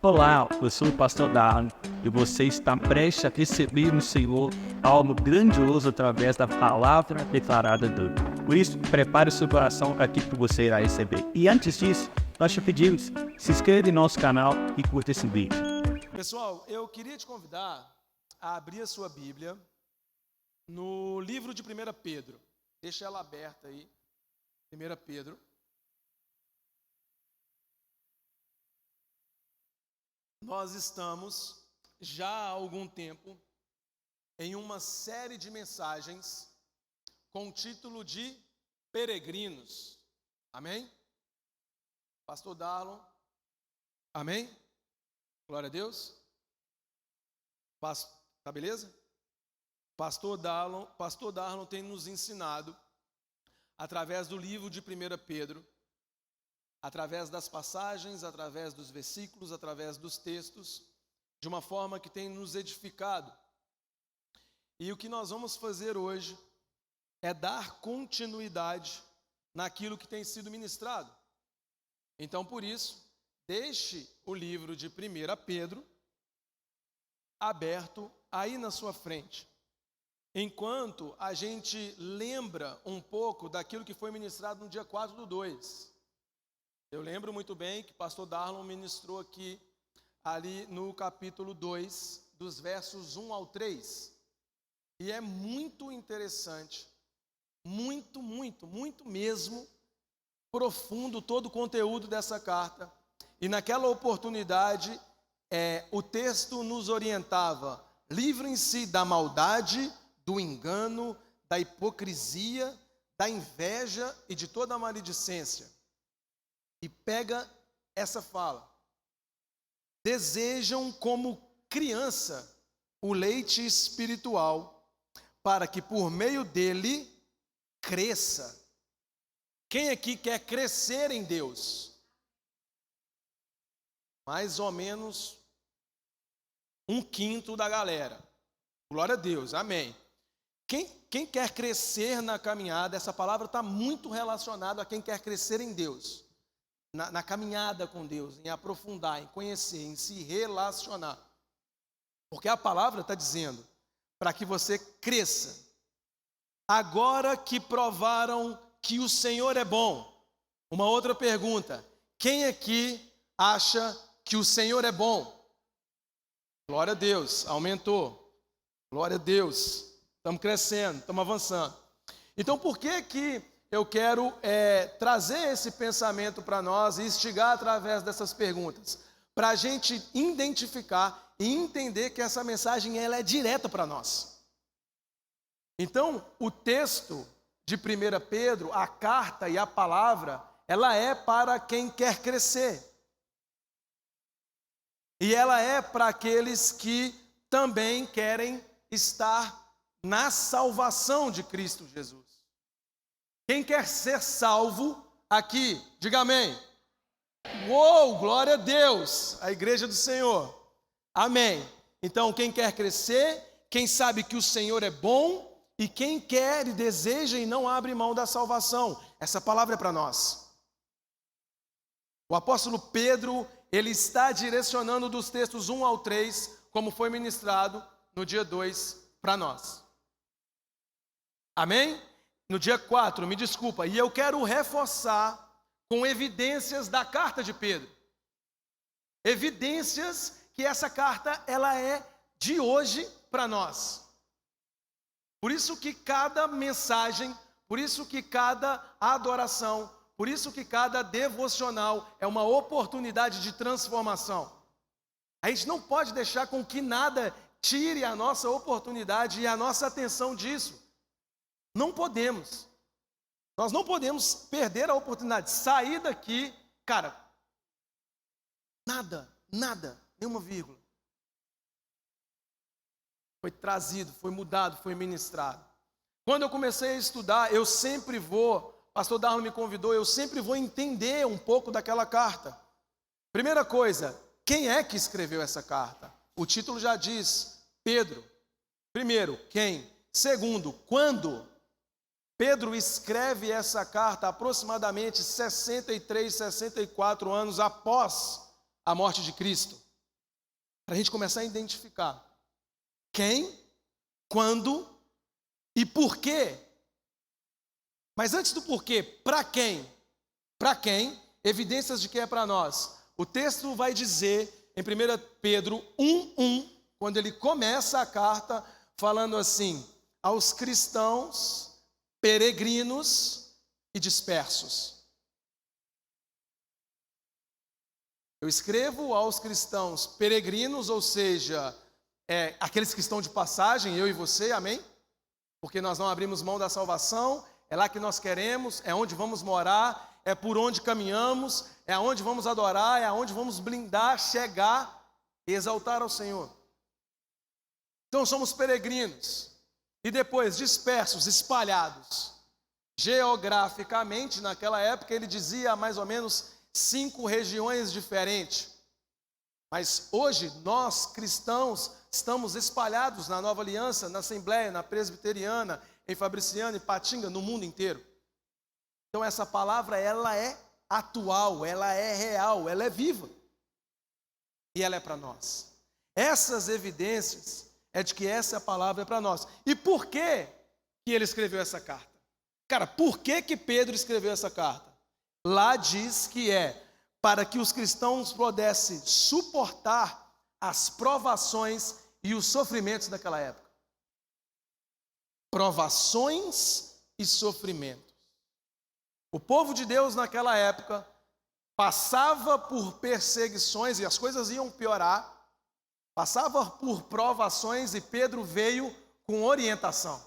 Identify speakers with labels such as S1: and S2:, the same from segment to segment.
S1: Olá, eu sou o pastor Darlan e você está prestes a receber no Senhor algo grandioso através da palavra declarada dele. Por isso, prepare o seu coração para aquilo que você irá receber. E antes disso, nós te pedimos, se inscreva em nosso canal e curta esse vídeo.
S2: Pessoal, eu queria te convidar a abrir a sua Bíblia no livro de 1 Pedro. Deixa ela aberta aí, 1 Pedro. Nós estamos já há algum tempo em uma série de mensagens com o título de Peregrinos. Amém? Pastor Darlan. Amém? Glória a Deus. Tá beleza? Pastor Darlan tem nos ensinado, através do livro de 1 Pedro, através das passagens, através dos versículos, através dos textos, de uma forma que tem nos edificado. E o que nós vamos fazer hoje é dar continuidade naquilo que tem sido ministrado. Então, por isso, deixe o livro de 1 Pedro aberto aí na sua frente, enquanto a gente lembra um pouco daquilo que foi ministrado no dia 4/2. Eu lembro muito bem que o pastor Darlan ministrou aqui, ali no capítulo 2, dos versos 1 ao 3. E é muito interessante, muito mesmo, profundo todo o conteúdo dessa carta. E naquela oportunidade, o texto nos orientava: livrem-se da maldade, do engano, da hipocrisia, da inveja e de toda a maledicência. E pega essa fala: desejam como criança o leite espiritual, para que por meio dele cresça. Quem aqui quer crescer em Deus? Mais ou menos 1/5 da galera. Glória a Deus, amém. Quem quer crescer na caminhada, essa palavra está muito relacionada a quem quer crescer em Deus. Na caminhada com Deus, em aprofundar, em conhecer, em se relacionar. Porque a palavra está dizendo para que você cresça. Agora que provaram que o Senhor é bom. Uma outra pergunta: quem aqui acha que o Senhor é bom? Glória a Deus, aumentou. Glória a Deus, estamos crescendo, estamos avançando. Então, por que eu quero trazer esse pensamento para nós e instigar através dessas perguntas? Para a gente identificar e entender que essa mensagem ela é direta para nós. Então, o texto de 1 Pedro, a carta e a palavra, ela é para quem quer crescer. E ela é para aqueles que também querem estar na salvação de Cristo Jesus. Quem quer ser salvo aqui, diga amém. Uou, glória a Deus, a igreja do Senhor. Amém. Então, quem quer crescer, quem sabe que o Senhor é bom, e quem quer e deseja e não abre mão da salvação. Essa palavra é para nós. O apóstolo Pedro, ele está direcionando dos textos 1 ao 3, como foi ministrado no dia 2 para nós. Amém? No dia 4, me desculpa, e eu quero reforçar com evidências da carta de Pedro. Evidências que essa carta, ela é de hoje para nós. Por isso que cada mensagem, por isso que cada adoração, por isso que cada devocional é uma oportunidade de transformação. A gente não pode deixar com que nada tire a nossa oportunidade e a nossa atenção disso. Não podemos. Nós não podemos perder a oportunidade de sair daqui, cara, nada, nenhuma vírgula. Foi trazido, foi mudado, foi ministrado. Quando eu comecei a estudar, eu sempre vou, pastor Darlan me convidou, eu sempre vou entender um pouco daquela carta. Primeira coisa, quem é que escreveu essa carta? O título já diz, Pedro. Primeiro, quem? Segundo, quando? Pedro escreve essa carta aproximadamente 63, 64 anos após a morte de Cristo. para a gente começar a identificar quem, quando e por quê. Mas antes do porquê, para quem? Para quem? Evidências de que é para nós. O texto vai dizer em 1 Pedro 1:1, quando ele começa a carta falando assim: aos cristãos peregrinos e dispersos. Eu escrevo aos cristãos peregrinos, ou seja, aqueles que estão de passagem, eu e você, amém? Porque nós não abrimos mão da salvação, é lá que nós queremos, é onde vamos morar, é por onde caminhamos, é aonde vamos adorar, é aonde vamos blindar, chegar e exaltar ao Senhor. Então somos peregrinos e depois dispersos, espalhados. Geograficamente, naquela época, ele dizia mais ou menos 5 regiões diferentes. Mas hoje, nós cristãos estamos espalhados na Nova Aliança, na Assembleia, na Presbiteriana, em Fabriciana, em Patinga, no mundo inteiro. Então essa palavra, ela é atual, ela é real, ela é viva. E ela é para nós. Essas evidências é de que essa palavra é para nós. E por que ele escreveu essa carta? Cara, por que Pedro escreveu essa carta? Lá diz que é para que os cristãos pudessem suportar as provações e os sofrimentos daquela época. Provações e sofrimentos. O povo de Deus naquela época passava por perseguições e as coisas iam piorar. Passava por provações e Pedro veio com orientação.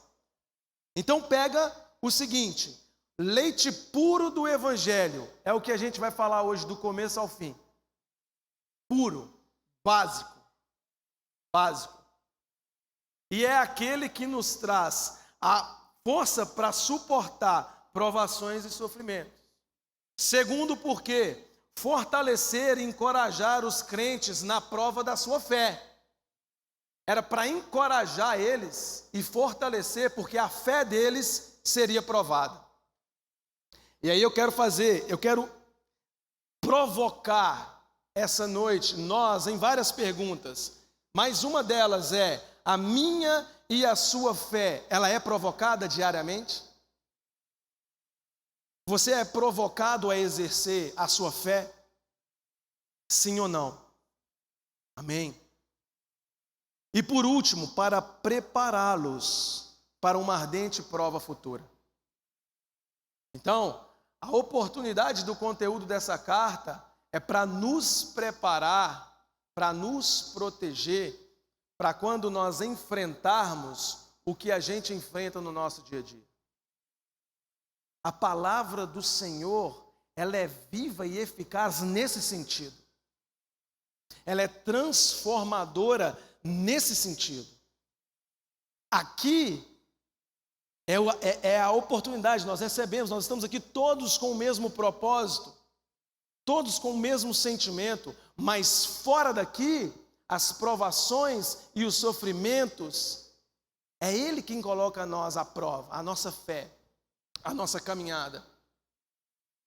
S2: Então pega o seguinte: leite puro do Evangelho é o que a gente vai falar hoje do começo ao fim. Puro, básico. E é aquele que nos traz a força para suportar provações e sofrimentos. Segundo, porque fortalecer e encorajar os crentes na prova da sua fé. Era para encorajar eles e fortalecer, porque a fé deles seria provada. E aí eu quero provocar essa noite nós em várias perguntas. Mas uma delas é: a minha e a sua fé, ela é provocada diariamente? Você é provocado a exercer a sua fé? Sim ou não? Amém? E por último, para prepará-los para uma ardente prova futura. Então, a oportunidade do conteúdo dessa carta é para nos preparar, para nos proteger, para quando nós enfrentarmos o que a gente enfrenta no nosso dia a dia. A palavra do Senhor, ela é viva e eficaz nesse sentido. Ela é transformadora nesse sentido. Aqui é a oportunidade, nós recebemos, nós estamos aqui todos com o mesmo propósito, todos com o mesmo sentimento, mas fora daqui, as provações e os sofrimentos, é Ele quem coloca a nós à prova, a nossa fé, a nossa caminhada.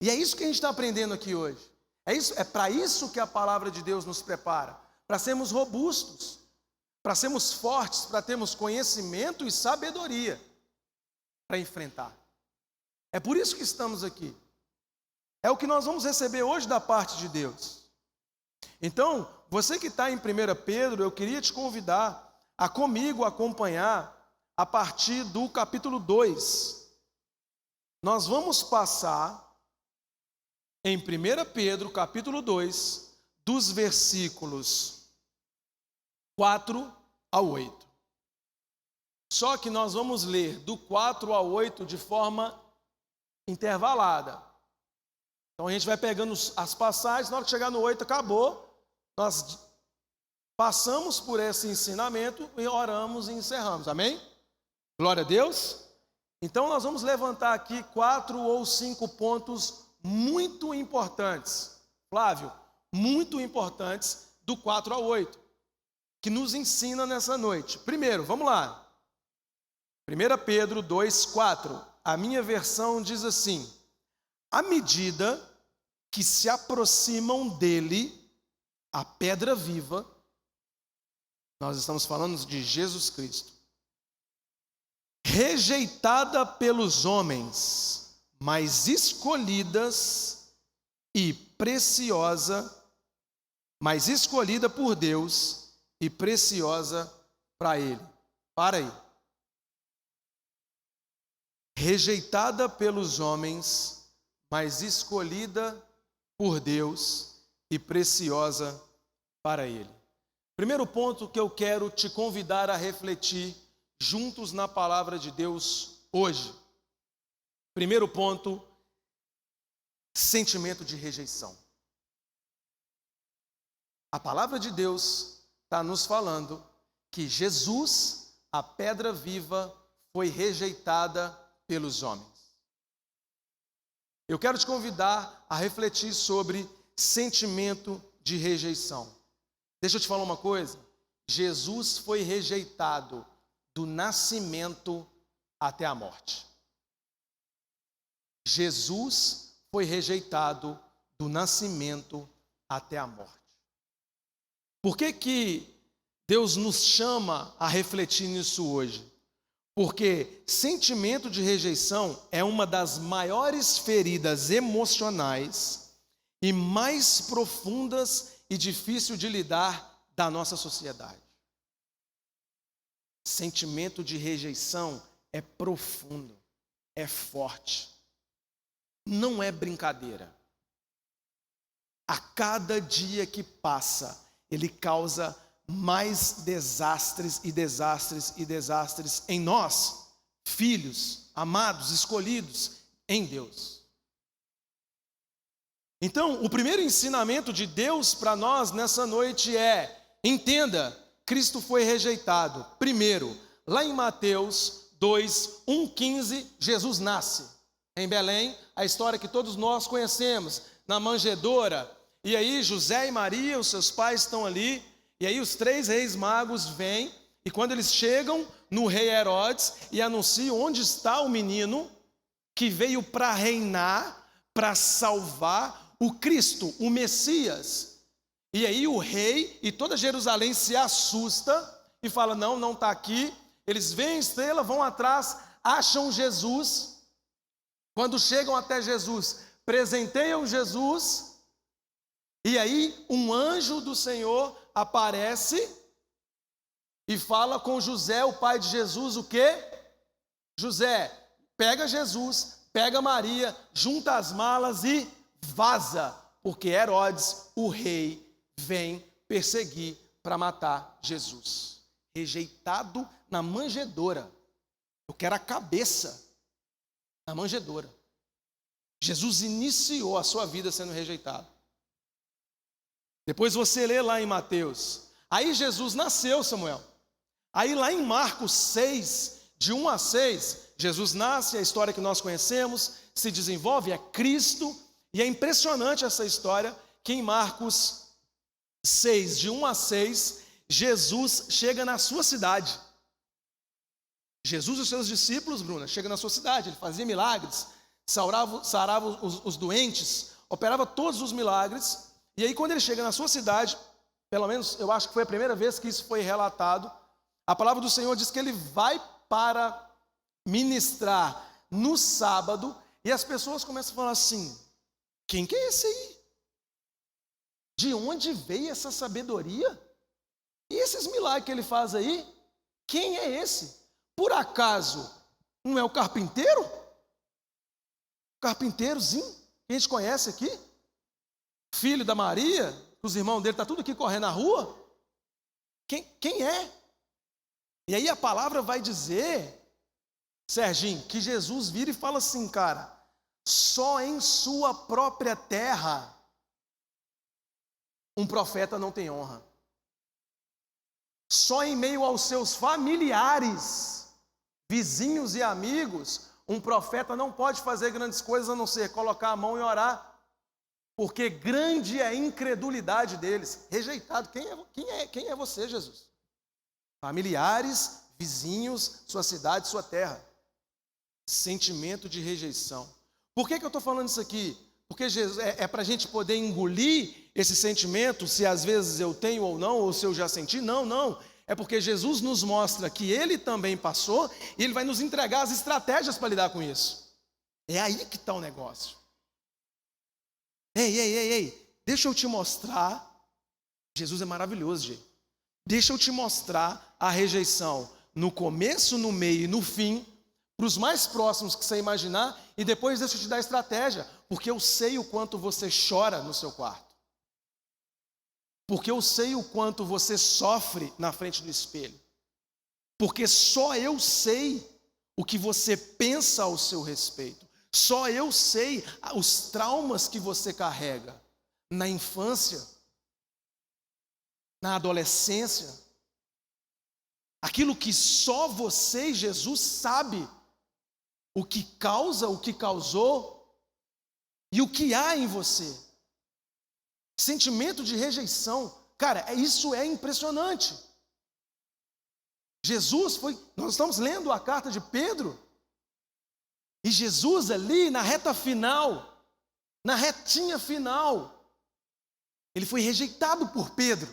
S2: E é isso que a gente está aprendendo aqui hoje. É para isso que a palavra de Deus nos prepara, para sermos robustos, para sermos fortes, para termos conhecimento e sabedoria para enfrentar. É por isso que estamos aqui. É o que nós vamos receber hoje da parte de Deus. Então, você que está em 1 Pedro, eu queria te convidar a comigo acompanhar a partir do capítulo 2. Nós vamos passar em 1 Pedro, capítulo 2, dos versículos 4 ao 8. Só que nós vamos ler do 4 ao 8 de forma intervalada. Então a gente vai pegando as passagens, na hora que chegar no 8 acabou, nós passamos por esse ensinamento e oramos e encerramos, amém? Glória a Deus. Então nós vamos levantar aqui 4 ou 5 pontos muito importantes, Flávio, muito importantes, do 4 ao 8, que nos ensina nessa noite. Primeiro, vamos lá. 1 Pedro 2, 4. A minha versão diz assim: à medida que se aproximam dele, a pedra viva, Nós estamos falando de Jesus Cristo. Rejeitada pelos homens, mas escolhidas e preciosa, mas escolhida por Deus e preciosa para Ele. Para aí. Rejeitada pelos homens, mas escolhida por Deus e preciosa para Ele. Primeiro ponto que eu quero te convidar a refletir juntos na palavra de Deus hoje. Primeiro ponto, sentimento de rejeição. A palavra de Deus está nos falando que Jesus, a pedra viva, foi rejeitada pelos homens. Eu quero te convidar a refletir sobre sentimento de rejeição. Deixa eu te falar uma coisa. Jesus foi rejeitado do nascimento até a morte. Jesus foi rejeitado do nascimento até a morte. Por que Deus nos chama a refletir nisso hoje? Porque sentimento de rejeição é uma das maiores feridas emocionais e mais profundas e difícil de lidar da nossa sociedade. Sentimento de rejeição é profundo, é forte, não é brincadeira. A cada dia que passa, ele causa mais desastres e desastres e desastres em nós, filhos, amados, escolhidos em Deus. Então, o primeiro ensinamento de Deus para nós nessa noite é: entenda, Cristo foi rejeitado. Primeiro, lá em Mateus 2, 1:15, Jesus nasce em Belém, a história que todos nós conhecemos, na manjedoura. E aí José e Maria, os seus pais, estão ali. E aí os 3 reis magos vêm, e quando eles chegam no rei Herodes e anunciam onde está o menino que veio para reinar, para salvar o Cristo, o Messias. E aí o rei e toda Jerusalém se assusta e fala: não está aqui. Eles veem a estrela, vão atrás, acham Jesus. Quando chegam até Jesus, presenteiam Jesus. E aí um anjo do Senhor aparece e fala com José, o pai de Jesus, o quê? José, pega Jesus, pega Maria, junta as malas e vaza, porque Herodes, o rei, vem perseguir para matar Jesus. Rejeitado na manjedoura. Eu quero a cabeça na manjedoura. Jesus iniciou a sua vida sendo rejeitado. Depois você lê lá em Mateus. Aí Jesus nasceu, Samuel. Aí lá em Marcos 6, de 1 a 6, Jesus nasce, a história que nós conhecemos, se desenvolve, é Cristo. E é impressionante essa história, que em Marcos 6, de 1 a 6, Jesus chega na sua cidade. Jesus e os seus discípulos, Bruna, chegam na sua cidade. Ele fazia milagres, sarava os doentes, operava todos os milagres. E aí quando ele chega na sua cidade, pelo menos eu acho que foi a primeira vez que isso foi relatado, a palavra do Senhor diz que ele vai para ministrar no sábado, e as pessoas começam a falar assim: quem que é esse aí? De onde veio essa sabedoria? E esses milagres que ele faz aí? Quem é esse? Por acaso não é o carpinteiro? Carpinteirozinho que a gente conhece aqui? Filho da Maria, os irmãos dele, está tudo aqui correndo na rua. Quem é? E aí a palavra vai dizer, Serginho, que Jesus vira e fala assim: cara, só em sua própria terra um profeta não tem honra. Só em meio aos seus familiares, vizinhos e amigos, um profeta não pode fazer grandes coisas a não ser colocar a mão e orar. Porque grande é a incredulidade deles. Rejeitado. Quem é você, Jesus? Familiares, vizinhos, sua cidade, sua terra. Sentimento de rejeição. Por que eu estou falando isso aqui? Porque Jesus, é para a gente poder engolir esse sentimento, se às vezes eu tenho ou não, ou se eu já senti. Não. É porque Jesus nos mostra que ele também passou e ele vai nos entregar as estratégias para lidar com isso. É aí que está o negócio. Ei, deixa eu te mostrar. Jesus é maravilhoso, gente. Deixa eu te mostrar a rejeição no começo, no meio e no fim, para os mais próximos que você imaginar, e depois deixa eu te dar a estratégia, porque eu sei o quanto você chora no seu quarto. Porque eu sei o quanto você sofre na frente do espelho. Porque só eu sei o que você pensa ao seu respeito. Só eu sei os traumas que você carrega na infância, na adolescência. Aquilo que só você e Jesus sabe, o que causa, o que causou e o que há em você. Sentimento de rejeição, cara, isso é impressionante. Nós estamos lendo a carta de Pedro, e Jesus ali na reta final, na retinha final, ele foi rejeitado por Pedro.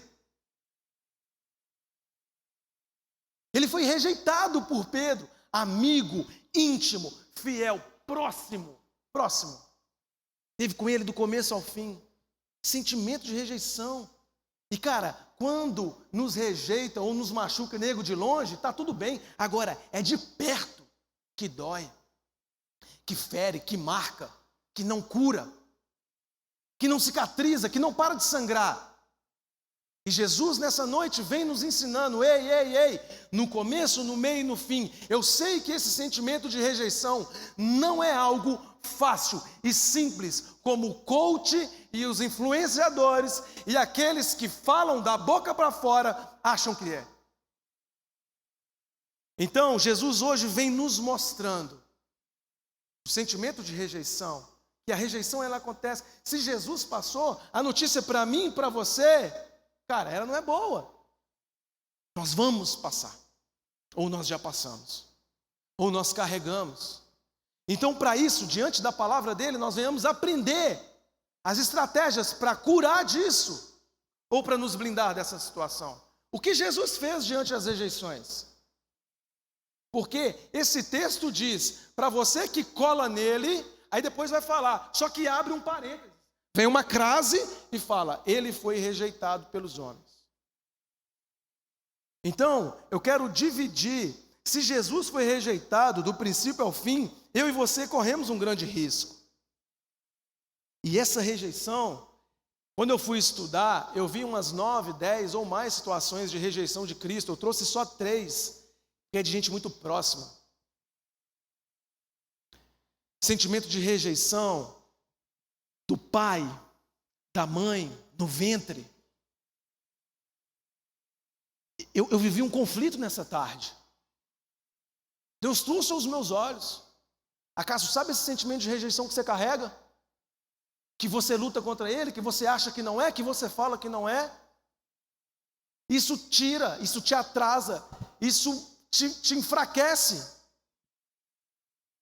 S2: Ele foi rejeitado por Pedro, amigo, íntimo, fiel, próximo. Teve com ele do começo ao fim. Sentimento de rejeição. E cara, quando nos rejeita ou nos machuca nego de longe, tá tudo bem. Agora, é de perto que dói, que fere, que marca, que não cura, que não cicatriza, que não para de sangrar. E Jesus nessa noite vem nos ensinando, ei, no começo, no meio e no fim. Eu sei que esse sentimento de rejeição não é algo fácil e simples, como o coach e os influenciadores e aqueles que falam da boca para fora acham que é. Então, Jesus hoje vem nos mostrando o sentimento de rejeição, que a rejeição ela acontece. Se Jesus passou, a notícia para mim e para você, cara, ela não é boa. Nós vamos passar, ou nós já passamos, ou nós carregamos. Então, para isso, diante da palavra dele, nós venhamos aprender as estratégias para curar disso, ou para nos blindar dessa situação. O que Jesus fez diante das rejeições? Porque esse texto diz, para você que cola nele, aí depois vai falar, só que abre um parênteses. Vem uma crase e fala, ele foi rejeitado pelos homens. Então, eu quero dividir, se Jesus foi rejeitado do princípio ao fim, eu e você corremos um grande risco. E essa rejeição, quando eu fui estudar, eu vi umas 9, 10 ou mais situações de rejeição de Cristo. Eu trouxe só 3, que é de gente muito próxima. Sentimento de rejeição do pai, da mãe, no ventre. Eu vivi um conflito nessa tarde. Deus trouxe aos meus olhos. Acaso sabe esse sentimento de rejeição que você carrega? Que você luta contra ele, que você acha que não é, que você fala que não é? Isso tira, isso te atrasa, isso te enfraquece.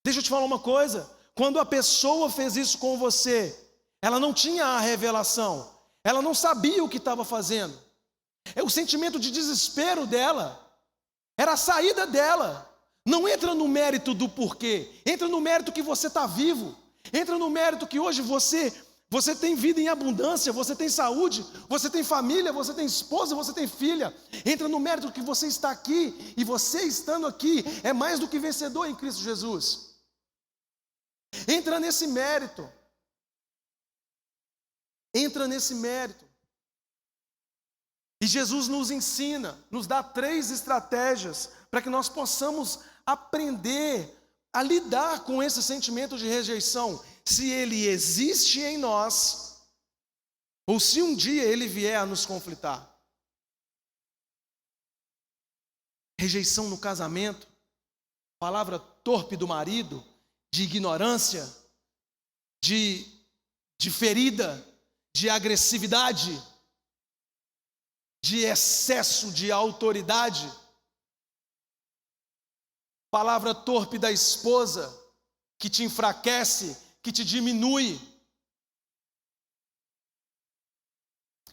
S2: Deixa eu te falar uma coisa. Quando a pessoa fez isso com você, ela não tinha a revelação, ela não sabia o que estava fazendo. O sentimento de desespero dela era a saída dela. Não entra no mérito do porquê, entra no mérito que você está vivo, entra no mérito que hoje você tem vida em abundância, você tem saúde, você tem família, você tem esposa, você tem filha. Entra no mérito que você está aqui, e você estando aqui é mais do que vencedor em Cristo Jesus. Entra nesse mérito. Entra nesse mérito. E Jesus nos ensina, nos dá 3 estratégias para que nós possamos aprender a lidar com esse sentimento de rejeição, se ele existe em nós, ou se um dia ele vier a nos conflitar. Rejeição no casamento, palavra torpe do marido, de ignorância, de ferida, de agressividade, de excesso de autoridade. Palavra torpe da esposa, que te enfraquece, que te diminui,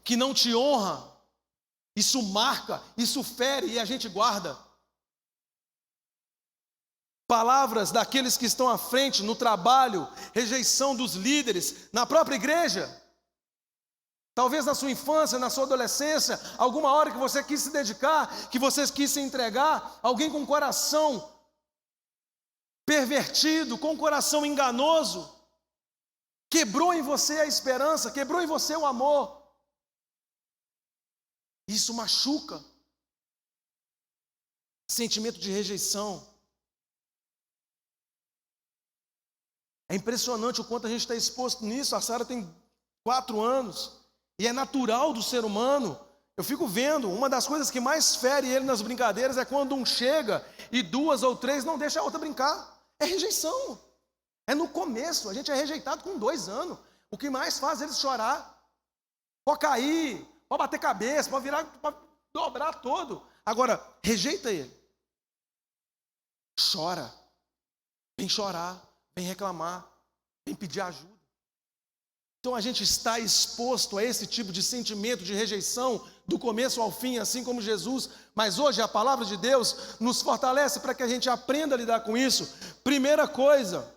S2: que não te honra, Isso marca, isso fere e a gente guarda. Palavras daqueles que estão à frente no trabalho, rejeição dos líderes, na própria igreja. Talvez na sua infância, na sua adolescência, alguma hora que você quis se dedicar, que você quis se entregar, alguém com coração pervertido, com coração enganoso, quebrou em você a esperança, quebrou em você o amor. Isso machuca. Sentimento de rejeição. É impressionante o quanto a gente está exposto nisso. A Sara tem 4 anos e é natural do ser humano. Eu fico vendo, uma das coisas que mais fere ele nas brincadeiras é quando um chega e 2 ou 3 não deixa a outra brincar. É rejeição. É no começo, a gente é rejeitado com 2 anos. O que mais faz eles chorar? Pode cair, pode bater cabeça, pode virar, pode dobrar todo. Agora, rejeita ele. Chora. Vem chorar, vem reclamar, vem pedir ajuda. Então a gente está exposto a esse tipo de sentimento de rejeição do começo ao fim, assim como Jesus. Mas hoje a palavra de Deus nos fortalece para que a gente aprenda a lidar com isso. Primeira coisa,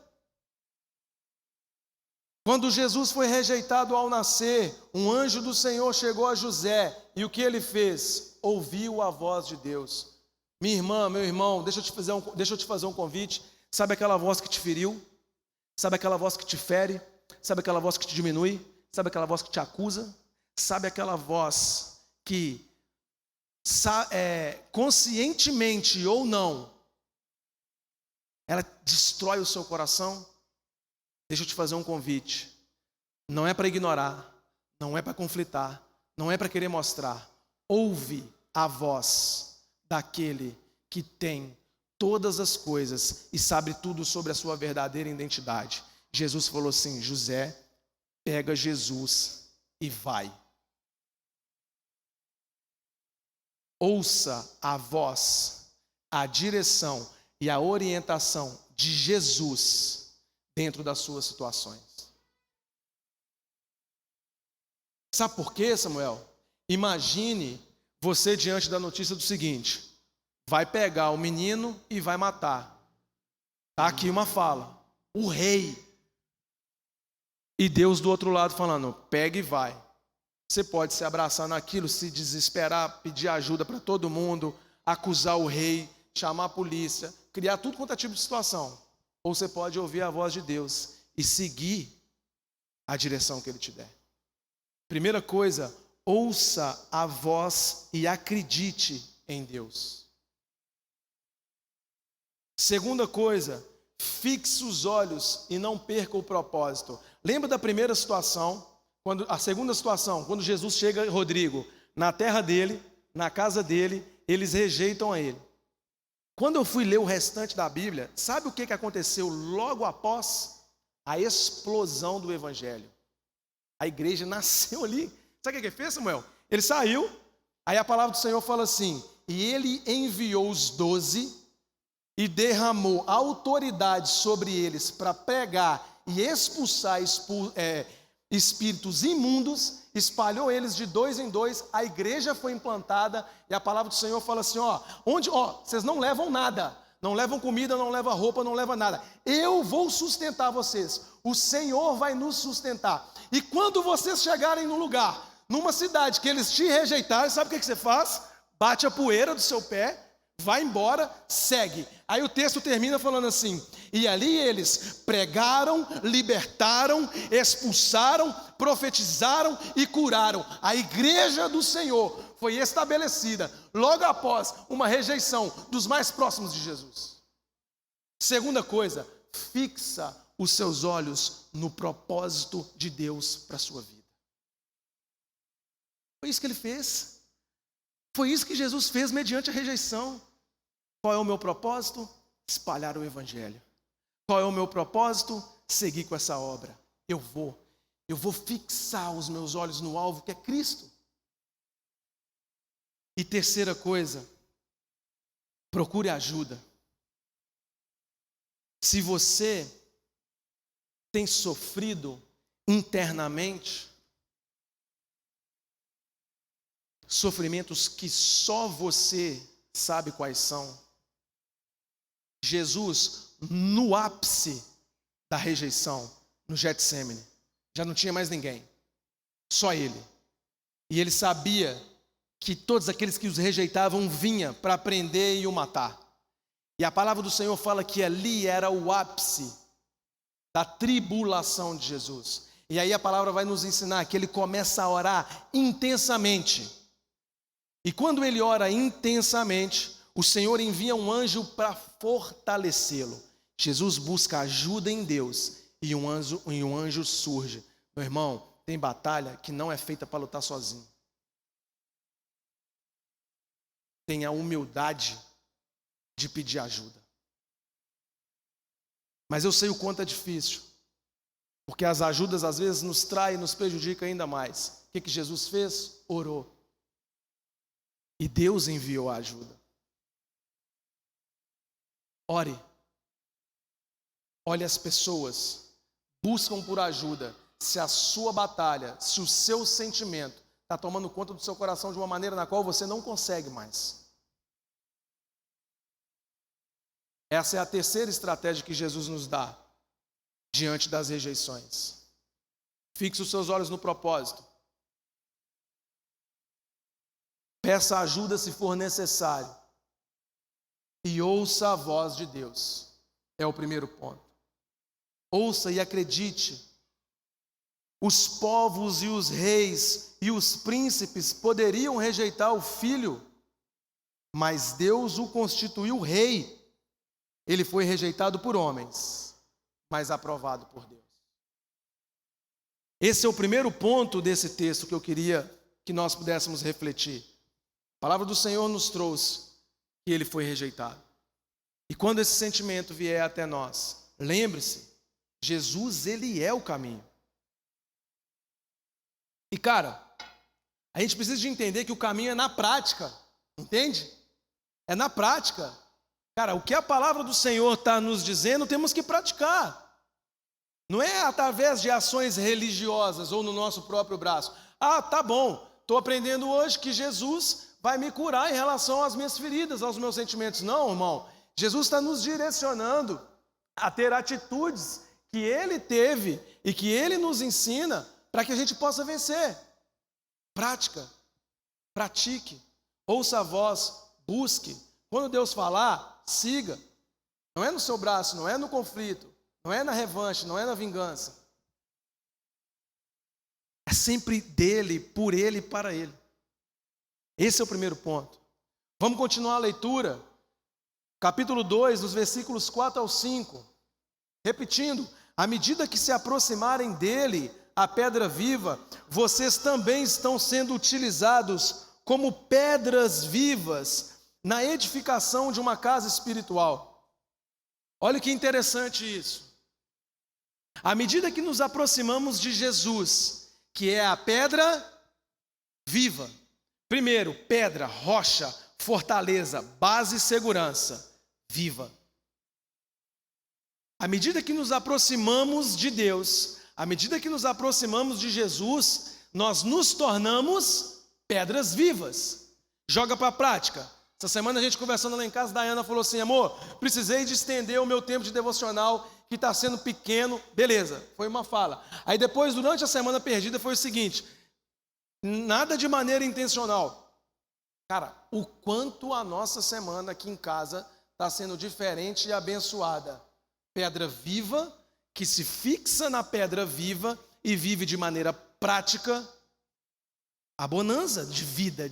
S2: quando Jesus foi rejeitado ao nascer, um anjo do Senhor chegou a José e o que ele fez? Ouviu a voz de Deus. Minha irmã, meu irmão, deixa eu te fazer um convite. Sabe aquela voz que te feriu? Sabe aquela voz que te fere? Sabe aquela voz que te diminui? Sabe aquela voz que te acusa? Sabe aquela voz que, conscientemente ou não, ela destrói o seu coração? Deixa eu te fazer um convite. Não é para ignorar, não é para conflitar, não é para querer mostrar. Ouve a voz daquele que tem todas as coisas e sabe tudo sobre a sua verdadeira identidade. Jesus falou assim: José, pega Jesus e vai. Ouça a voz, a direção e a orientação de Jesus dentro das suas situações. Sabe por quê, Samuel? Imagine você diante da notícia do seguinte: vai pegar o menino e vai matar. Está aqui uma fala, o rei. E Deus do outro lado falando, pega e vai. Você pode se abraçar naquilo, se desesperar, pedir ajuda para todo mundo, acusar o rei, chamar a polícia, criar tudo quanto é tipo de situação. Ou você pode ouvir a voz de Deus e seguir a direção que Ele te der. Primeira coisa, ouça a voz e acredite em Deus. Segunda coisa, fixe os olhos e não perca o propósito. Lembra da primeira situação, a segunda situação, quando Jesus chega, Rodrigo, na terra dele, na casa dele, eles rejeitam a ele. Quando eu fui ler o restante da Bíblia, sabe o que aconteceu logo após a explosão do Evangelho? A igreja nasceu ali. Sabe o que ele fez, Samuel? Ele saiu, aí a palavra do Senhor fala assim, e ele enviou os 12 e derramou autoridade sobre eles para pregar e expulsar espíritos imundos, espalhou eles de 2 em 2, a igreja foi implantada e a palavra do Senhor fala assim, vocês não levam nada, não levam comida, não levam roupa, não levam nada, eu vou sustentar vocês, o Senhor vai nos sustentar, e quando vocês chegarem num lugar, numa cidade que eles te rejeitarem, sabe o que você faz? Bate a poeira do seu pé, vai embora, segue. Aí o texto termina falando assim, e ali eles pregaram, libertaram, expulsaram, profetizaram e curaram. A igreja do Senhor foi estabelecida logo após uma rejeição dos mais próximos de Jesus. Segunda coisa, fixa os seus olhos no propósito de Deus para a sua vida. Foi isso que ele fez. Foi isso que Jesus fez mediante a rejeição. Qual é o meu propósito? Espalhar o Evangelho. Qual é o meu propósito? Seguir com essa obra. Eu vou fixar os meus olhos no alvo que é Cristo. E terceira coisa, procure ajuda. Se você tem sofrido internamente, sofrimentos que só você sabe quais são. Jesus, no ápice da rejeição, no Getsêmani, já não tinha mais ninguém, só ele. E ele sabia que todos aqueles que os rejeitavam vinham para prender e o matar. E a palavra do Senhor fala que ali era o ápice da tribulação de Jesus. E aí a palavra vai nos ensinar que ele começa a orar intensamente. E quando ele ora intensamente, o Senhor envia um anjo para fortalecê-lo. Jesus busca ajuda em Deus e um anjo surge. Meu irmão, tem batalha que não é feita para lutar sozinho. Tenha a humildade de pedir ajuda. Mas eu sei o quanto é difícil, porque as ajudas às vezes nos traem e nos prejudicam ainda mais. O que Jesus fez? Orou. E Deus enviou a ajuda. Ore. Olhe as pessoas, buscam por ajuda. Se a sua batalha, se o seu sentimento está tomando conta do seu coração de uma maneira na qual você não consegue mais. Essa é a terceira estratégia que Jesus nos dá diante das rejeições. Fixe os seus olhos no propósito. Peça ajuda se for necessário. E ouça a voz de Deus. É o primeiro ponto. Ouça e acredite. Os povos e os reis e os príncipes poderiam rejeitar o filho, mas Deus o constituiu rei. Ele foi rejeitado por homens, mas aprovado por Deus. Esse é o primeiro ponto desse texto que eu queria que nós pudéssemos refletir. A palavra do Senhor nos trouxe que ele foi rejeitado. E quando esse sentimento vier até nós, lembre-se, Jesus, ele é o caminho. E cara, a gente precisa de entender que o caminho é na prática, entende? É na prática. Cara, o que a palavra do Senhor está nos dizendo, temos que praticar. Não é através de ações religiosas ou no nosso próprio braço. Ah, tá bom, estou aprendendo hoje que Jesus vai me curar em relação às minhas feridas, aos meus sentimentos. Não, irmão, Jesus está nos direcionando a ter atitudes que Ele teve e que Ele nos ensina para que a gente possa vencer. Prática, pratique, ouça a voz, busque. Quando Deus falar, siga. Não é no seu braço, não é no conflito, não é na revanche, não é na vingança. É sempre dele, por ele e para ele. Esse é o primeiro ponto. Vamos continuar a leitura. Capítulo 2, dos versículos 4 ao 5. Repetindo, à medida que se aproximarem dele, a pedra viva, vocês também estão sendo utilizados como pedras vivas na edificação de uma casa espiritual. Olha que interessante isso. À medida que nos aproximamos de Jesus, que é a pedra viva. Primeiro, pedra, rocha, fortaleza, base e segurança, viva. À medida que nos aproximamos de Deus, à medida que nos aproximamos de Jesus, nós nos tornamos pedras vivas. Joga para a prática. Essa semana a gente conversando lá em casa, a Dayana falou assim, amor, precisei de estender o meu tempo de devocional, que está sendo pequeno. Beleza, foi uma fala. Aí depois, durante a semana perdida, foi o seguinte, nada de maneira intencional. Cara, o quanto a nossa semana aqui em casa está sendo diferente e abençoada. Pedra viva, que se fixa na pedra viva e vive de maneira prática a bonança de vida.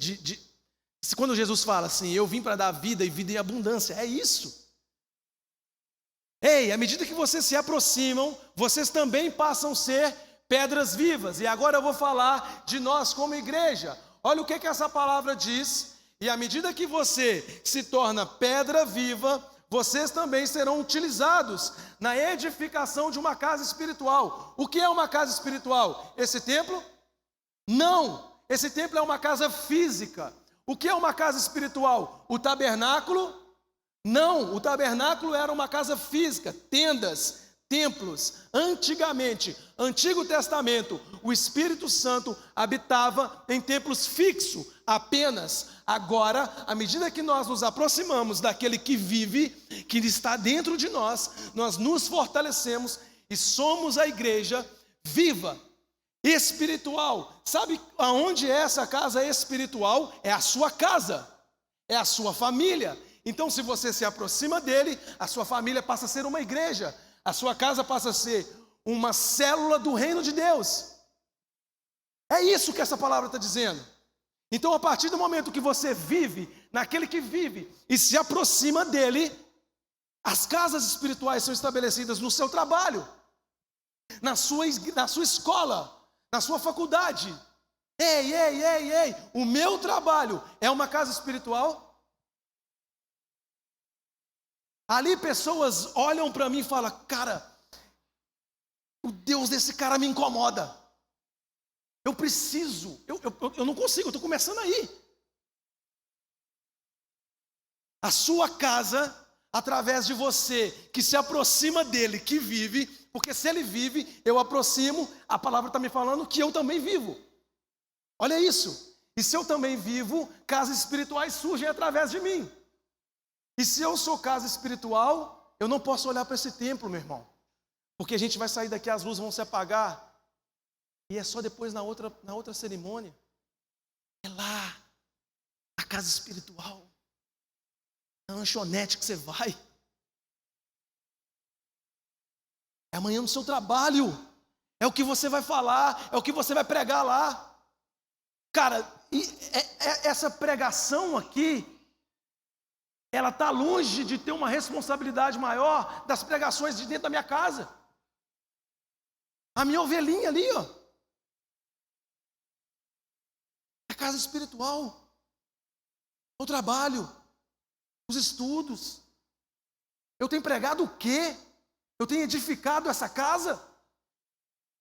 S2: Quando Jesus fala assim, eu vim para dar vida e vida em abundância, é isso. Ei, à medida que vocês se aproximam, vocês também passam a ser pedras vivas. E agora eu vou falar de nós como igreja. Olha o que essa palavra diz. E à medida que você se torna pedra viva, vocês também serão utilizados na edificação de uma casa espiritual. O que é uma casa espiritual? Esse templo? Não, esse templo é uma casa física. O que é uma casa espiritual? O tabernáculo? Não, o tabernáculo era uma casa física, tendas templos. Antigamente, Antigo Testamento, o Espírito Santo habitava em templos fixos apenas. Agora, à medida que nós nos aproximamos daquele que vive, que está dentro de nós, nós nos fortalecemos e somos a igreja viva, espiritual. Sabe aonde é essa casa espiritual? É a sua casa, é a sua família. Então, se você se aproxima dele, a sua família passa a ser uma igreja, a sua casa passa a ser uma célula do reino de Deus. É isso que essa palavra está dizendo. Então, a partir do momento que você vive naquele que vive e se aproxima dele, as casas espirituais são estabelecidas no seu trabalho, na sua escola, na sua faculdade. Ei, o meu trabalho é uma casa espiritual? Ali pessoas olham para mim e falam: cara, o Deus desse cara me incomoda. Eu preciso, eu não consigo, eu estou começando aí. A sua casa, através de você, que se aproxima dele, que vive, porque se ele vive, eu aproximo, a palavra está me falando que eu também vivo. Olha isso. E se eu também vivo, casas espirituais surgem através de mim. E se eu sou casa espiritual, eu não posso olhar para esse templo, meu irmão. Porque a gente vai sair daqui, as luzes vão se apagar. E é só depois na outra cerimônia. É lá, a casa espiritual. É a lanchonete que você vai. É amanhã no seu trabalho. É o que você vai falar, é o que você vai pregar lá. Cara, essa pregação aqui, ela está longe de ter uma responsabilidade maior das pregações de dentro da minha casa. A minha ovelhinha ali, ó. É casa espiritual. O trabalho, os estudos. Eu tenho pregado o quê? Eu tenho edificado essa casa?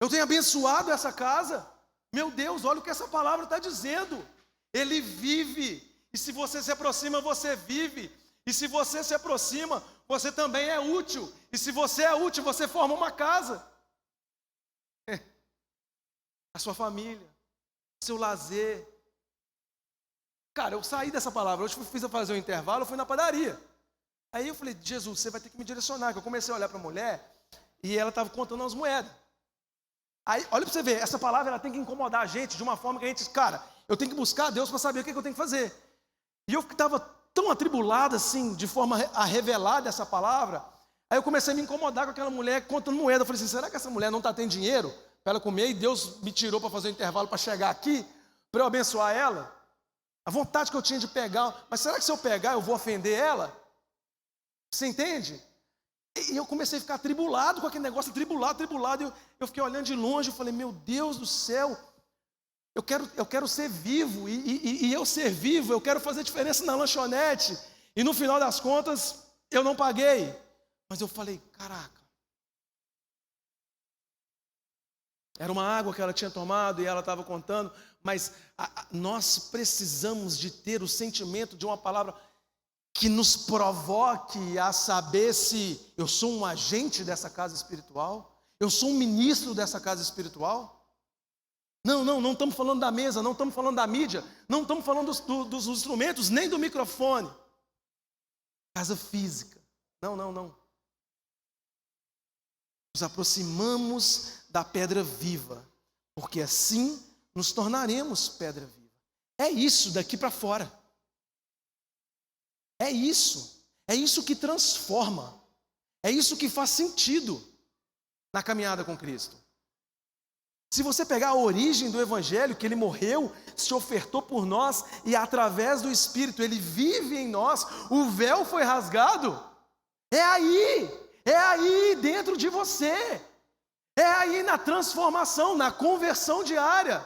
S2: Eu tenho abençoado essa casa? Meu Deus, olha o que essa palavra está dizendo. Ele vive. E se você se aproxima, você vive. E se você se aproxima, você também é útil. E se você é útil, você forma uma casa. A sua família, seu lazer. Cara, eu saí dessa palavra. Hoje fiz fazer um intervalo, eu fui na padaria. Aí eu falei: Jesus, você vai ter que me direcionar. Que eu comecei a olhar para a mulher e ela estava contando umas moedas. Aí, olha para você ver, essa palavra ela tem que incomodar a gente de uma forma que a gente, cara, eu tenho que buscar a Deus para saber o que eu tenho que fazer. E eu estava tão atribulado assim, de forma a revelar dessa palavra. Aí eu comecei a me incomodar com aquela mulher contando moeda. Eu falei assim: será que essa mulher não está tendo dinheiro para ela comer? E Deus me tirou para fazer um intervalo para chegar aqui, para eu abençoar ela? A vontade que eu tinha de pegar, mas será que se eu pegar eu vou ofender ela? Você entende? E eu comecei a ficar atribulado com aquele negócio, atribulado. Eu fiquei olhando de longe, eu falei: meu Deus do céu, eu quero ser vivo, e eu ser vivo, eu quero fazer diferença na lanchonete. E no final das contas, eu não paguei. Mas eu falei: caraca. Era uma água que ela tinha tomado e ela estava contando, mas nós precisamos de ter o sentimento de uma palavra que nos provoque a saber se eu sou um agente dessa casa espiritual, eu sou um ministro dessa casa espiritual. Não estamos falando da mesa, não estamos falando da mídia, não estamos falando dos instrumentos, nem do microfone. Casa física, não. Nos aproximamos da pedra viva, porque assim nos tornaremos pedra viva. É isso daqui para fora. É isso que transforma, é isso que faz sentido na caminhada com Cristo. Se você pegar a origem do Evangelho, que Ele morreu, se ofertou por nós, e através do Espírito Ele vive em nós, o véu foi rasgado, é aí dentro de você, é aí na transformação, na conversão diária.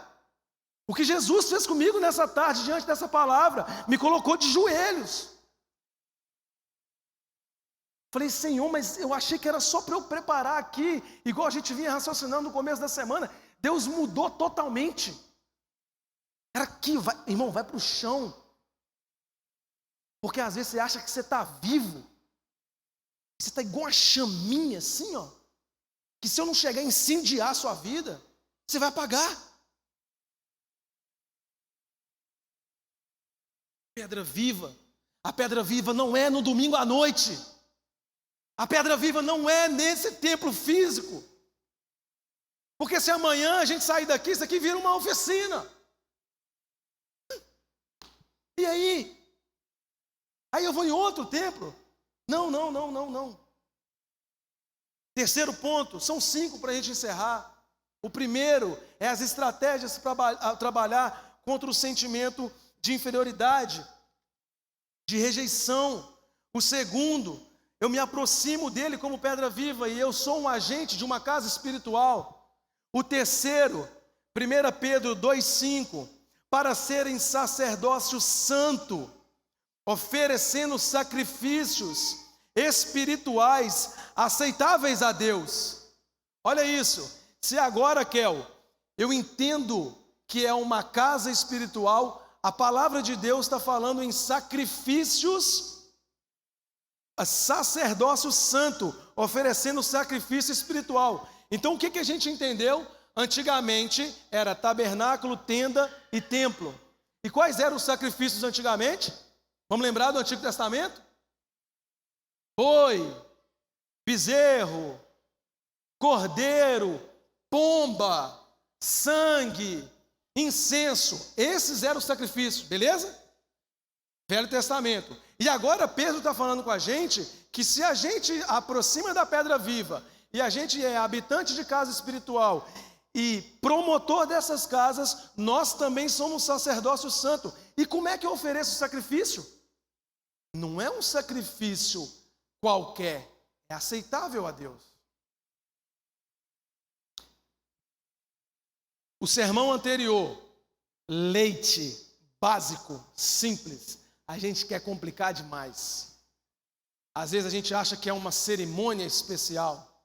S2: O que Jesus fez comigo nessa tarde, diante dessa palavra, me colocou de joelhos. Falei: Senhor, mas eu achei que era só para eu preparar aqui, igual a gente vinha raciocinando no começo da semana. Deus mudou totalmente. Era aqui, irmão, vai para o chão. Porque às vezes você acha que você está vivo. Você está igual uma chaminha assim, ó. que se eu não chegar a incendiar a sua vida, você vai apagar. Pedra viva. A pedra viva não é no domingo à noite. A pedra viva não é nesse templo físico. Porque se amanhã a gente sair daqui, isso aqui vira uma oficina. E aí? Aí eu vou em outro templo? Não. Terceiro ponto, são 5 para a gente encerrar. O primeiro é as estratégias para trabalhar contra o sentimento de inferioridade, de rejeição. O segundo, eu me aproximo dele como pedra viva e eu sou um agente de uma casa espiritual. O terceiro, 1 Pedro 2,5, para serem sacerdócio santo, oferecendo sacrifícios espirituais aceitáveis a Deus. Olha isso. Se agora, Kel, eu entendo que é uma casa espiritual, a palavra de Deus está falando em sacrifícios, sacerdócio santo, oferecendo sacrifício espiritual. Então o que a gente entendeu? Antigamente era tabernáculo, tenda e templo. E quais eram os sacrifícios antigamente? Vamos lembrar do Antigo Testamento? Boi, bezerro, cordeiro, pomba, sangue, incenso. Esses eram os sacrifícios, beleza? Velho Testamento. E agora Pedro está falando com a gente que se a gente aproxima da pedra viva e a gente é habitante de casa espiritual e promotor dessas casas, nós também somos sacerdócio santo. E como é que eu ofereço o sacrifício? Não é um sacrifício qualquer, é aceitável a Deus. O sermão anterior, leite, básico, simples. A gente quer complicar demais. Às vezes a gente acha que é uma cerimônia especial,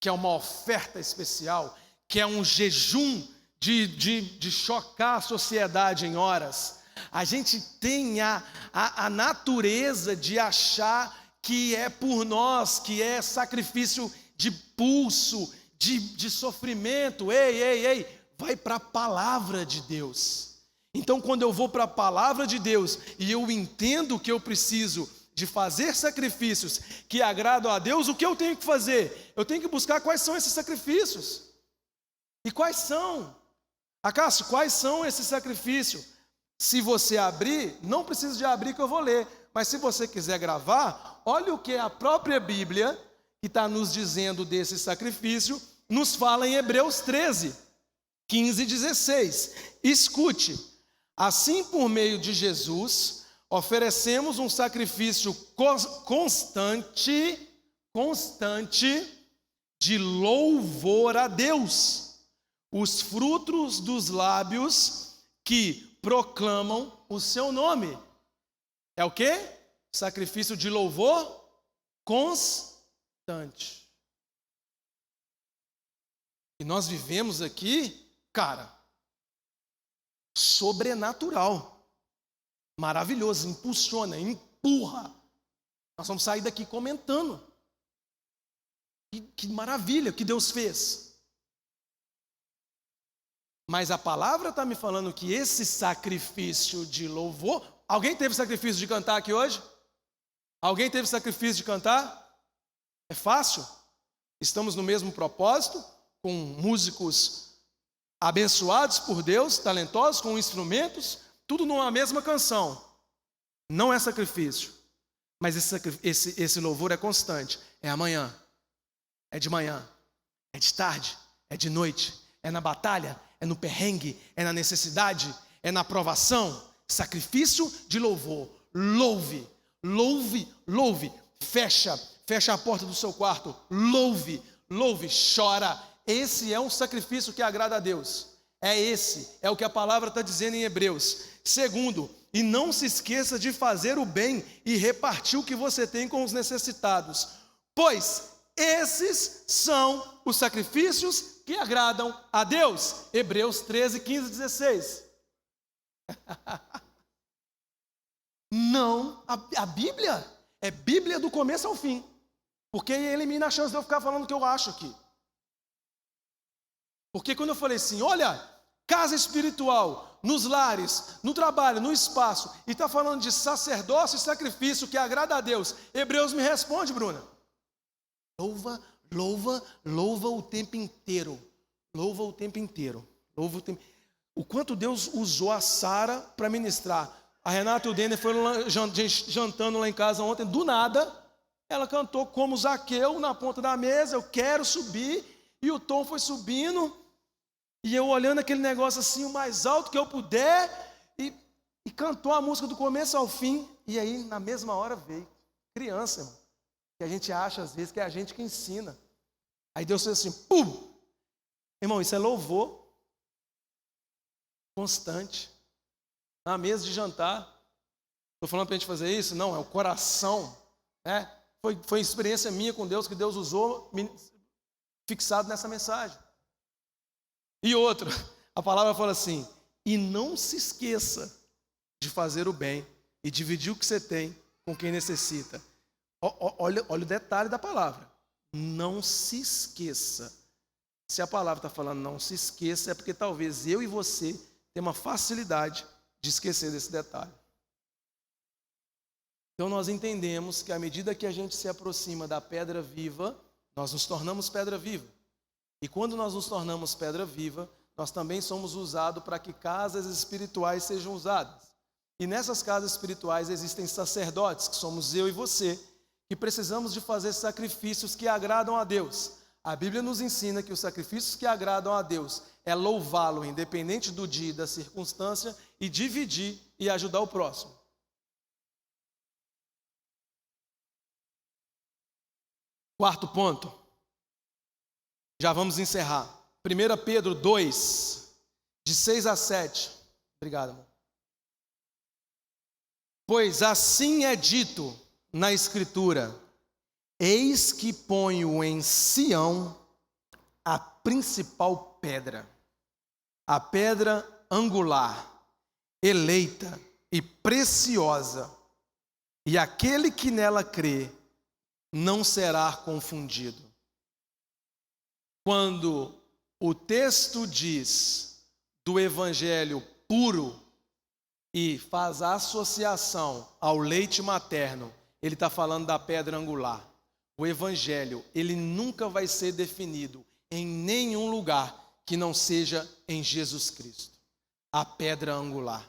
S2: que é uma oferta especial, que é um jejum de chocar a sociedade em horas. A gente tem a natureza de achar que é por nós, que é sacrifício de pulso, de sofrimento. Ei, vai para a palavra de Deus. Então, quando eu vou para a palavra de Deus e eu entendo que eu preciso de fazer sacrifícios que agradam a Deus, o que eu tenho que fazer? Eu tenho que buscar quais são esses sacrifícios. E quais são? Acácio, quais são esses sacrifícios? Se você abrir, não precisa de abrir que eu vou ler, mas se você quiser gravar, olha o que a própria Bíblia, que está nos dizendo desse sacrifício, nos fala em Hebreus 13, 15 e 16. Escute, assim por meio de Jesus, oferecemos um sacrifício constante de louvor a Deus, os frutos dos lábios que proclamam o seu nome. É o quê? Sacrifício de louvor constante. E nós vivemos aqui, cara, sobrenatural, maravilhoso, impulsiona, empurra. Nós vamos sair daqui comentando. Que maravilha que Deus fez. Mas a palavra está me falando que esse sacrifício de louvor... Alguém teve sacrifício de cantar aqui hoje? Alguém teve sacrifício de cantar? É fácil? Estamos no mesmo propósito, com músicos abençoados por Deus, talentosos, com instrumentos, tudo numa mesma canção. Não é sacrifício, mas esse louvor é constante. É amanhã, é de manhã, é de tarde, é de noite, é na batalha, é no perrengue, é na necessidade, é na provação. Sacrifício de louvor. Louve, louve, louve. Fecha a porta do seu quarto. Louve, louve, chora. Esse é um sacrifício que agrada a Deus. É o que a palavra está dizendo em Hebreus. Segundo, e não se esqueça de fazer o bem e repartir o que você tem com os necessitados, pois esses são os sacrifícios que agradam a Deus. Hebreus 13, 15 e 16. Não, a Bíblia é Bíblia do começo ao fim, porque elimina a chance de eu ficar falando o que eu acho aqui. Porque quando eu falei assim, olha, casa espiritual, nos lares, no trabalho, no espaço, e está falando de sacerdócio e sacrifício que agrada a Deus, Hebreus me responde, Bruna. Louva, louva, louva o tempo inteiro. Louva o tempo inteiro. Louva o tempo. O quanto Deus usou a Sara para ministrar. A Renata e o Denner foram jantando lá em casa ontem, do nada, ela cantou como Zaqueu na ponta da mesa, eu quero subir, e o tom foi subindo, e eu olhando aquele negócio assim, o mais alto que eu puder, e cantou a música do começo ao fim, e aí na mesma hora veio. Criança, irmão, que a gente acha às vezes que é a gente que ensina. Aí Deus fez assim, pum! Irmão, isso é louvor constante. Na mesa de jantar. Estou falando para a gente fazer isso? Não, é o coração. Né? Foi experiência minha com Deus, que Deus usou, fixado nessa mensagem. E outra, a palavra fala assim, e não se esqueça de fazer o bem e dividir o que você tem com quem necessita. Olha o detalhe da palavra. Não se esqueça. Se a palavra está falando não se esqueça, é porque talvez eu e você tenhamos uma facilidade de esquecer desse detalhe. Então nós entendemos que à medida que a gente se aproxima da pedra viva, nós nos tornamos pedra viva. E quando nós nos tornamos pedra viva, nós também somos usados para que casas espirituais sejam usadas. E nessas casas espirituais existem sacerdotes, que somos eu e você, que precisamos de fazer sacrifícios que agradam a Deus. A Bíblia nos ensina que os sacrifícios que agradam a Deus é louvá-lo, independente do dia e da circunstância, e dividir e ajudar o próximo. Quarto ponto. Já vamos encerrar. 1 Pedro 2, de 6 a 7. Obrigado, amor. Pois assim é dito na Escritura, eis que ponho em Sião a principal pedra, a pedra angular, eleita e preciosa, e aquele que nela crê não será confundido. Quando o texto diz do evangelho puro e faz a associação ao leite materno, ele está falando da pedra angular. O evangelho, ele nunca vai ser definido em nenhum lugar que não seja em Jesus Cristo. A pedra angular.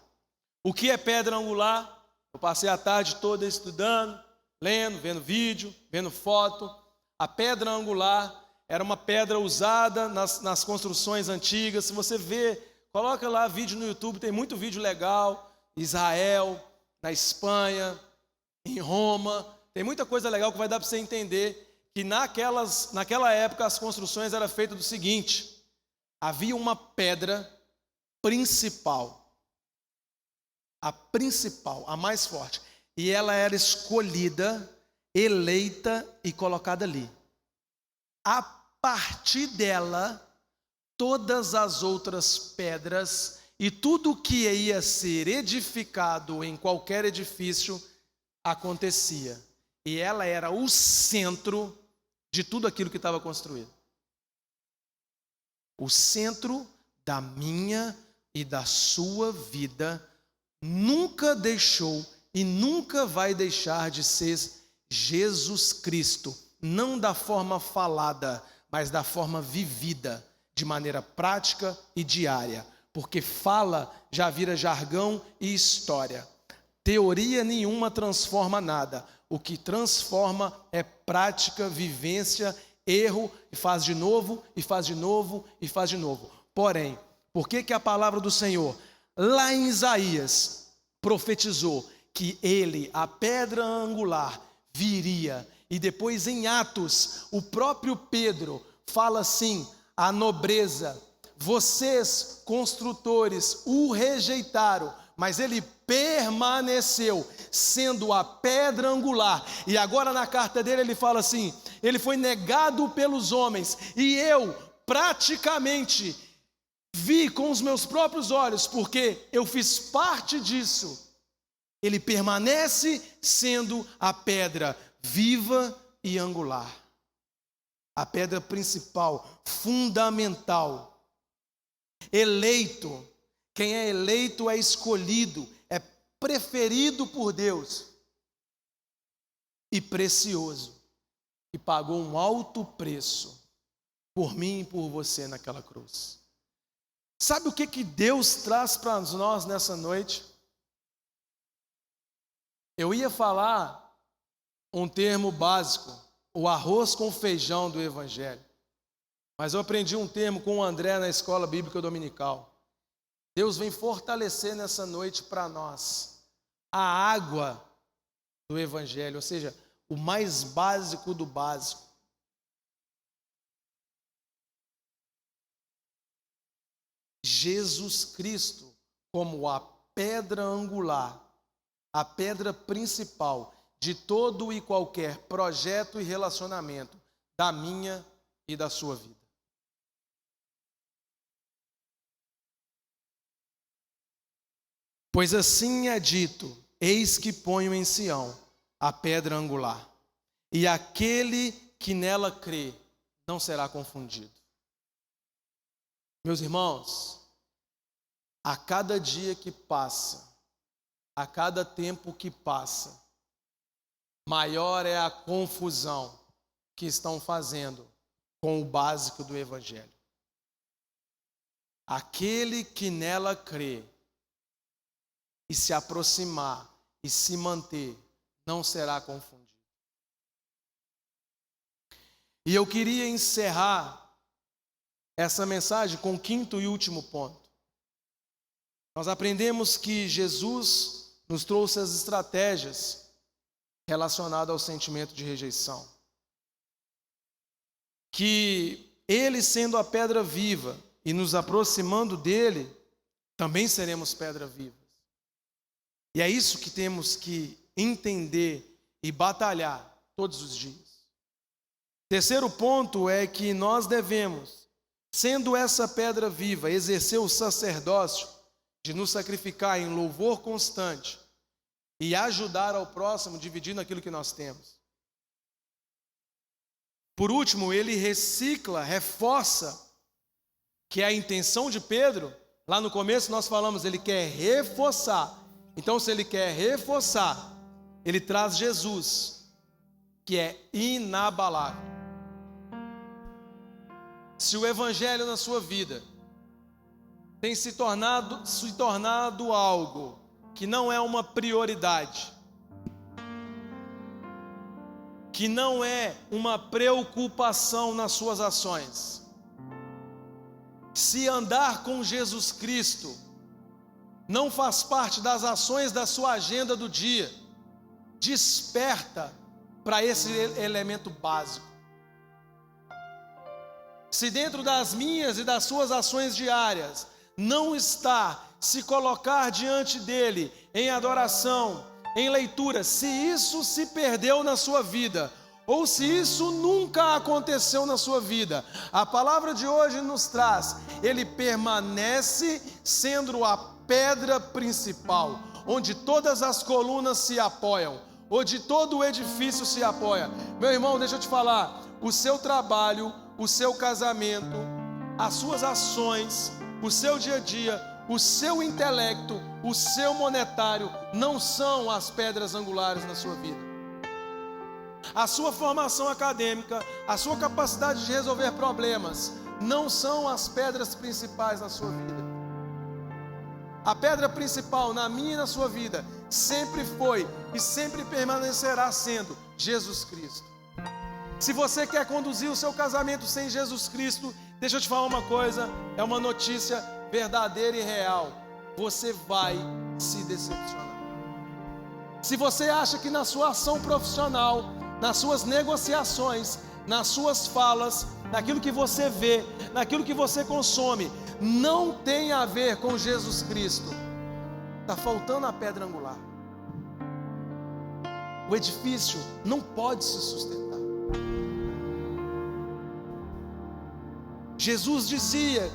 S2: O que é pedra angular? Eu passei a tarde toda estudando, lendo, vendo vídeo, vendo foto. A pedra angular era uma pedra usada nas construções antigas. Se você vê, coloca lá vídeo no YouTube, tem muito vídeo legal. Israel, na Espanha, em Roma. Tem muita coisa legal que vai dar para você entender que naquela época as construções eram feitas do seguinte: havia uma pedra principal, a principal, a mais forte, e ela era escolhida, eleita e colocada ali. A partir dela, todas as outras pedras e tudo que ia ser edificado em qualquer edifício acontecia. E ela era o centro de tudo aquilo que estava construído. O centro da minha e da sua vida nunca deixou e nunca vai deixar de ser Jesus Cristo. Não da forma falada, mas da forma vivida, de maneira prática e diária. Porque fala já vira jargão e história. Teoria nenhuma transforma nada. O que transforma é prática, vivência, erro, e faz de novo, e faz de novo, e faz de novo. Porém, por que a palavra do Senhor, lá em Isaías, profetizou que ele, a pedra angular, viria? E depois em Atos, o próprio Pedro fala assim, a nobreza, vocês, construtores, o rejeitaram, mas ele permaneceu, sendo a pedra angular. E agora na carta dele ele fala assim, ele foi negado pelos homens, e eu praticamente vi com os meus próprios olhos, porque eu fiz parte disso. Ele permanece sendo a pedra viva e angular. A pedra principal, fundamental, Eleito, quem é eleito é escolhido, é preferido por Deus e precioso, e pagou um alto preço por mim e por você naquela cruz. Sabe o que Deus traz para nós nessa noite? Eu ia falar um termo básico, o arroz com feijão do Evangelho. Mas eu aprendi um termo com o André na escola bíblica dominical. Deus vem fortalecer nessa noite para nós a água do Evangelho, ou seja, o mais básico do básico. Jesus Cristo como a pedra angular, a pedra principal de todo e qualquer projeto e relacionamento da minha e da sua vida. Pois assim é dito: eis que ponho em Sião a pedra angular, e aquele que nela crê não será confundido. Meus irmãos, a cada dia que passa, a cada tempo que passa, maior é a confusão que estão fazendo com o básico do Evangelho. Aquele que nela crê e se aproximar e se manter, não será confundido. E eu queria encerrar essa mensagem com o quinto e último ponto. Nós aprendemos que Jesus nos trouxe as estratégias relacionadas ao sentimento de rejeição. Que Ele, sendo a pedra viva e nos aproximando dele, também seremos pedra viva. E é isso que temos que entender e batalhar todos os dias. Terceiro ponto é que nós devemos, sendo essa pedra viva, exercer o sacerdócio de nos sacrificar em louvor constante e ajudar ao próximo dividindo aquilo que nós temos. Por último, ele recicla, reforça, que é a intenção de Pedro. Lá no começo nós falamos, ele quer reforçar. Então, se ele quer reforçar, ele traz Jesus, que é inabalável. Se o Evangelho na sua vida tem se tornado algo que não é uma prioridade, que não é uma preocupação nas suas ações, se andar com Jesus Cristo não faz parte das ações da sua agenda do dia, desperta para esse elemento básico. Se dentro das minhas e das suas ações diárias não está se colocar diante dele em adoração, em leitura, se isso se perdeu na sua vida, ou se isso nunca aconteceu na sua vida, a palavra de hoje nos traz, ele permanece sendo a pedra principal, onde todas as colunas se apoiam, onde todo o edifício se apoia. Meu irmão, deixa eu te falar, o seu trabalho, o seu casamento, as suas ações, o seu dia a dia, o seu intelecto, o seu monetário, não são as pedras angulares na sua vida. A sua formação acadêmica, a sua capacidade de resolver problemas, não são as pedras principais na sua vida. A pedra principal na minha e na sua vida sempre foi e sempre permanecerá sendo Jesus Cristo. Se você quer conduzir o seu casamento sem Jesus Cristo, deixa eu te falar uma coisa, é uma notícia verdadeira e real. Você vai se decepcionar. Se você acha que na sua ação profissional, nas suas negociações, nas suas falas, naquilo que você vê, naquilo que você consome, não tem a ver com Jesus Cristo, está faltando a pedra angular. O edifício não pode se sustentar. Jesus dizia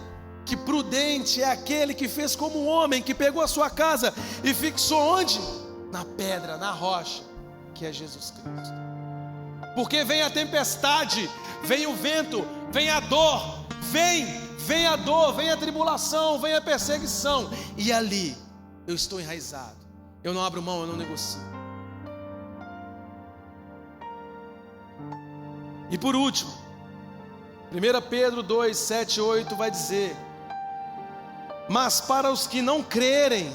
S2: que prudente é aquele que fez como um homem, que pegou a sua casa e fixou onde? Na pedra, na rocha, que é Jesus Cristo. Porque vem a tempestade, vem o vento, vem a dor, vem a dor, vem a tribulação, vem a perseguição, e ali eu estou enraizado, eu não abro mão, eu não negocio. E por último, 1 Pedro 2, 7, 8 vai dizer: mas para os que não crerem,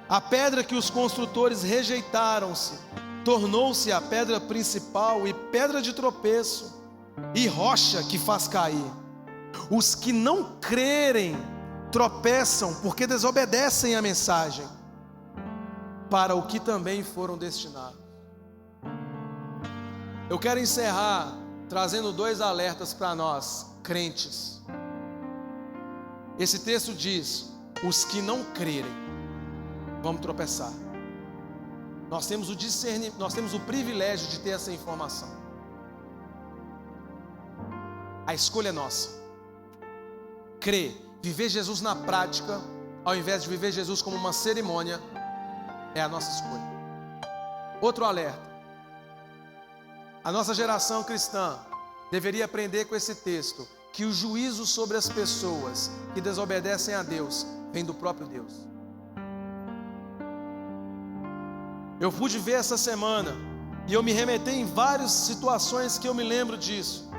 S2: a pedra que os construtores rejeitaram-se, tornou-se a pedra principal e pedra de tropeço, e rocha que faz cair. Os que não crerem tropeçam porque desobedecem a mensagem, para o que também foram destinados. Eu quero encerrar trazendo 2 alertas para nós, crentes. Esse texto diz: os que não crerem vão tropeçar. Nós temos o privilégio de ter essa informação. A escolha é nossa. Crer, viver Jesus na prática, ao invés de viver Jesus como uma cerimônia, é a nossa escolha. Outro alerta: a nossa geração cristã deveria aprender com esse texto que o juízo sobre as pessoas que desobedecem a Deus vem do próprio Deus. Eu pude ver essa semana, e eu me remetei em várias situações que eu me lembro disso.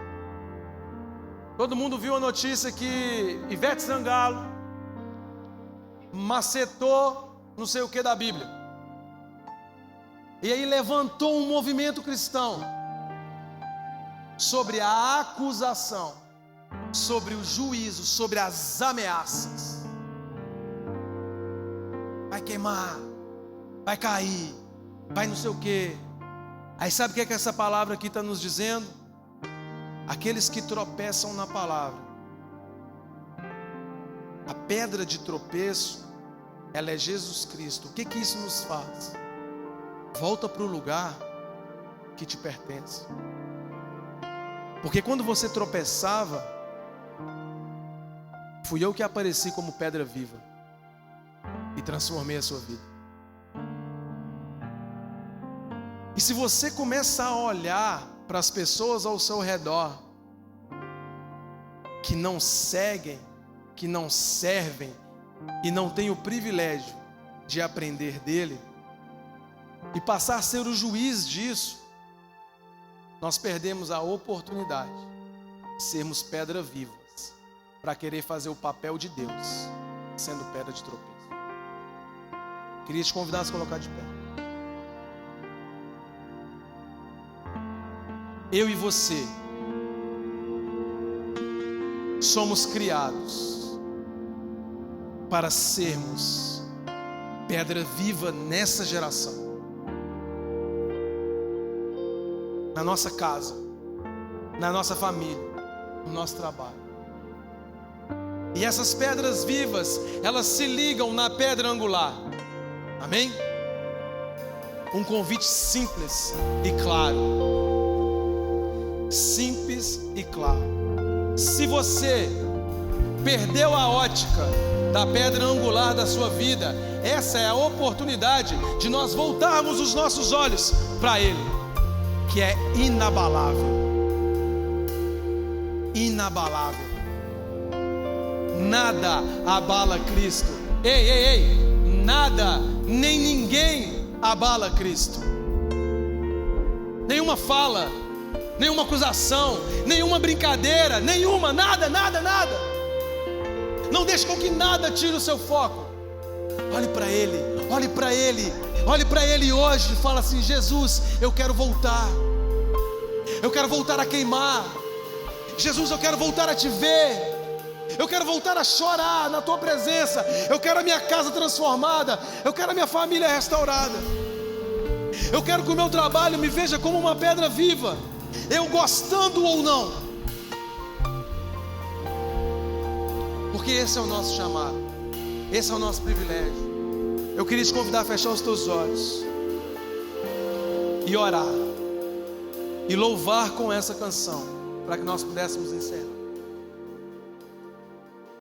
S2: Todo mundo viu a notícia que Ivete Sangalo macetou não sei o que da Bíblia. E aí levantou um movimento cristão sobre a acusação, sobre o juízo, sobre as ameaças. Vai queimar, vai cair, vai não sei o que. Aí sabe o que é que essa palavra aqui está nos dizendo? Aqueles que tropeçam na palavra, a pedra de tropeço, ela é Jesus Cristo. O que que isso nos faz? Volta para o lugar que te pertence. Porque quando você tropeçava, fui eu que apareci como pedra viva e transformei a sua vida. E se você começar a olhar para as pessoas ao seu redor que não seguem, que não servem e não têm o privilégio de aprender dele e passar a ser o juiz disso, nós perdemos a oportunidade de sermos pedra vivas para querer fazer o papel de Deus, sendo pedra de tropeço. Queria te convidar a se colocar de pé. Eu e você somos criados para sermos pedra viva nessa geração, na nossa casa, na nossa família, no nosso trabalho. E essas pedras vivas, elas se ligam na pedra angular. Amém? Um convite simples e claro. Simples e claro. Se você perdeu a ótica da pedra angular da sua vida, essa é a oportunidade de nós voltarmos os nossos olhos para Ele, que é inabalável. Inabalável. Nada abala Cristo. Ei, nada, nem ninguém abala Cristo. Nenhuma fala, nenhuma acusação, nenhuma brincadeira, nenhuma, nada. Não deixe com que nada tire o seu foco. Olhe para Ele, olhe para Ele, olhe para Ele hoje e fala assim: Jesus, eu quero voltar a queimar. Jesus, eu quero voltar a te ver. Eu quero voltar a chorar na tua presença. Eu quero a minha casa transformada. Eu quero a minha família restaurada. Eu quero que o meu trabalho me veja como uma pedra viva, eu gostando ou não. Porque esse é o nosso chamado, esse é o nosso privilégio. Eu queria te convidar a fechar os teus olhos e orar e louvar com essa canção, para que nós pudéssemos encerrar.